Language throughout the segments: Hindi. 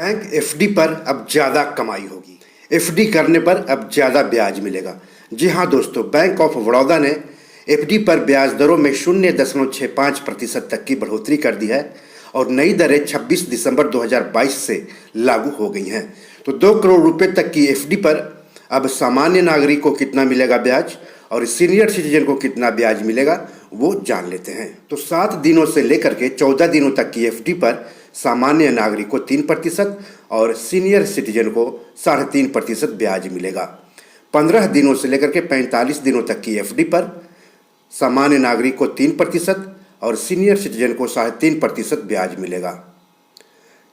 बैंक एफडी पर अब ज़्यादा कमाई होगी। एफडी करने पर अब ज़्यादा ब्याज मिलेगा। जी हाँ दोस्तों, बैंक ऑफ बड़ौदा ने एफडी पर ब्याज दरों में 0.65% तक की बढ़ोतरी कर दी है और नई दरें 26 दिसंबर 2022 से लागू हो गई हैं। तो 2 करोड़ रुपए तक की एफडी पर अब सामान्य नागरिक को कितना मिलेगा ब्याज और सीनियर सिटीजन को कितना ब्याज मिलेगा वो जान लेते हैं। तो 7 दिनों से लेकर के 14 दिनों तक की एफडी पर सामान्य नागरिक को 3% और सीनियर सिटीजन को 3.5% ब्याज मिलेगा। 15 दिनों से लेकर के 45 दिनों तक की एफडी पर सामान्य नागरिक को 3% और सीनियर सिटीजन को 3.5% ब्याज मिलेगा।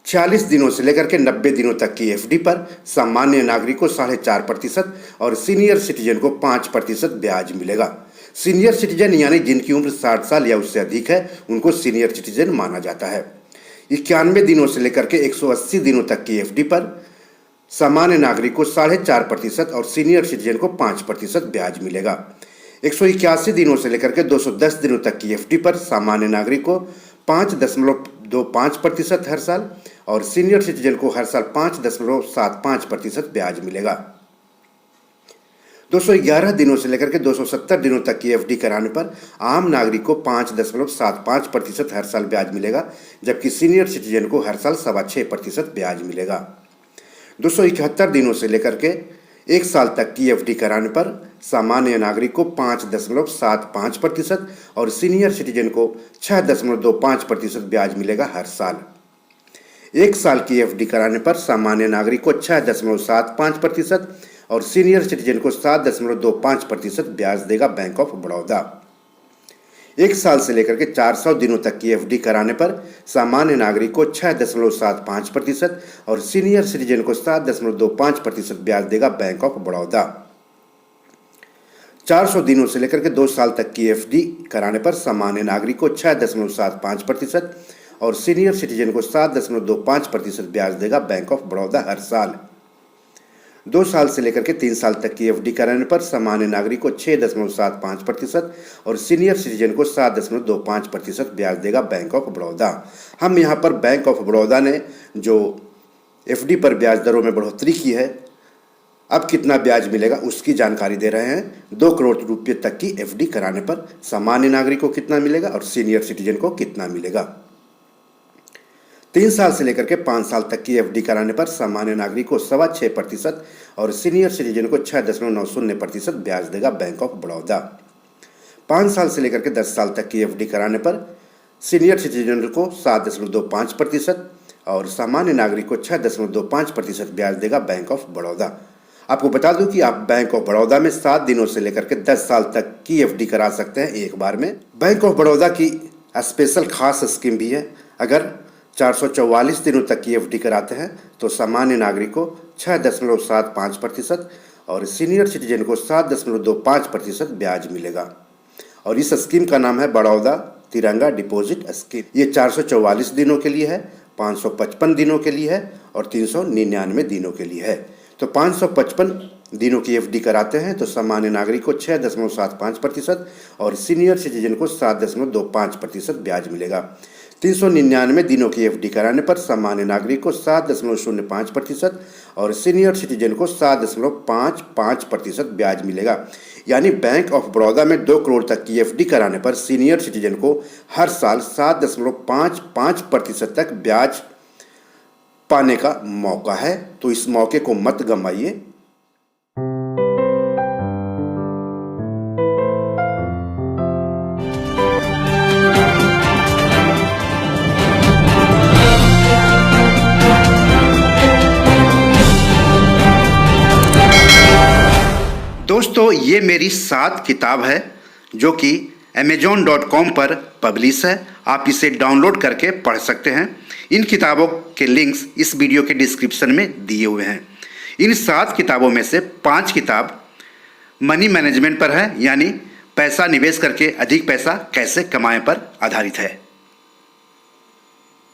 46 दिनों से लेकर के 90 दिनों तक की एफडी पर सामान्य नागरिक को 4.5% और सीनियर सिटीजन को 5% ब्याज मिलेगा। सीनियर सिटीजन यानी जिनकी उम्र 60 साल या उससे अधिक है उनको सीनियर सिटीजन माना जाता है। 91 दिनों से लेकर के 180 दिनों तक की एफडी पर सामान्य नागरिक को 4.5% और सीनियर सिटीजन को 5% ब्याज मिलेगा। 181 दिनों से लेकर के 210 दिनों तक की एफडी पर सामान्य नागरिक को 5.25% हर साल और सीनियर सिटीजन को हर साल 5.75% ब्याज मिलेगा। 211 दिनों से लेकर के 270 दिनों तक की एफडी कराने पर आम नागरिक को 5.75% हर साल ब्याज मिलेगा, जबकि सीनियर सिटीजन को हर साल 6.25% ब्याज मिलेगा। 271 दिनों से लेकर के 1 साल तक की एफडी कराने पर सामान्य नागरिक को 5.75% और सीनियर सिटीजन को 6.25% ब्याज मिलेगा हर साल। 1 साल की एफडी कराने पर सामान्य नागरिक को 6.75% और सीनियर सिटीजन को 7.25% ब्याज देगा बैंक ऑफ बड़ौदा। 1 साल से लेकर के 400 दिनों तक की एफडी कराने पर सामान्य नागरिक को 6.75% और सीनियर सिटीजन को 7.25% ब्याज देगा बैंक ऑफ बड़ौदा। 400 दिनों से लेकर के 2 साल तक की एफडी कराने पर सामान्य नागरिक को 6.75% और सीनियर सिटीजन को 7.25% ब्याज देगा बैंक ऑफ बड़ौदा हर साल। 2 साल से लेकर के 3 साल तक की एफडी कराने पर सामान्य नागरिक को 6.75% और सीनियर सिटीजन को 7.25% ब्याज देगा बैंक ऑफ बड़ौदा। हम यहाँ पर बैंक ऑफ बड़ौदा ने जो एफडी पर ब्याज दरों में बढ़ोतरी की है, अब कितना ब्याज मिलेगा उसकी जानकारी दे रहे हैं। 2 करोड़ रुपये तक की एफडी कराने पर सामान्य नागरिक को कितना मिलेगा और सीनियर सिटीजन को कितना मिलेगा। 3 साल से लेकर के 5 साल तक की एफडी कराने पर सामान्य नागरिक को 6.25% और सीनियर सिटीजन को 6.90% ब्याज देगा बैंक ऑफ बड़ौदा। 5 साल से लेकर के 10 साल तक की एफडी कराने पर सीनियर सिटीजन को 7.25% और सामान्य नागरिक को 6.25% ब्याज देगा बैंक ऑफ बड़ौदा। आपको बता दूं कि आप बैंक ऑफ बड़ौदा में 7 दिनों से लेकर के 10 साल तक की एफडी करा सकते हैं एक बार में। बैंक ऑफ बड़ौदा की स्पेशल खास स्कीम भी है। अगर 444 दिनों तक की एफडी कराते हैं तो सामान्य नागरिक को 6.75% और सीनियर सिटीजन को 7.25% ब्याज मिलेगा। और इस स्कीम का नाम है बड़ौदा तिरंगा डिपॉजिट स्कीम। ये 444 दिनों के लिए है, 555 दिनों के लिए है और 399 दिनों के लिए है। तो 555 दिनों की एफडी कराते हैं तो सामान्य नागरिक को 6.75% और सीनियर सिटीजन को 7.25% ब्याज मिलेगा। 399 दिनों की एफडी कराने पर सामान्य नागरिक को 7.05% और सीनियर सिटीजन को 7.55% ब्याज मिलेगा। यानी बैंक ऑफ बड़ौदा में 2 करोड़ तक की एफडी कराने पर सीनियर सिटीजन को हर साल 7.55% तक ब्याज पाने का मौका है। तो इस मौके को मत गंवाइए। दोस्तों, ये मेरी 7 किताब है जो कि amazon.com पर पब्लिश है। आप इसे डाउनलोड करके पढ़ सकते हैं। इन किताबों के लिंक्स इस वीडियो के डिस्क्रिप्शन में दिए हुए हैं। इन 7 किताबों में से 5 किताब मनी मैनेजमेंट पर है, यानी पैसा निवेश करके अधिक पैसा कैसे कमाएं पर आधारित है।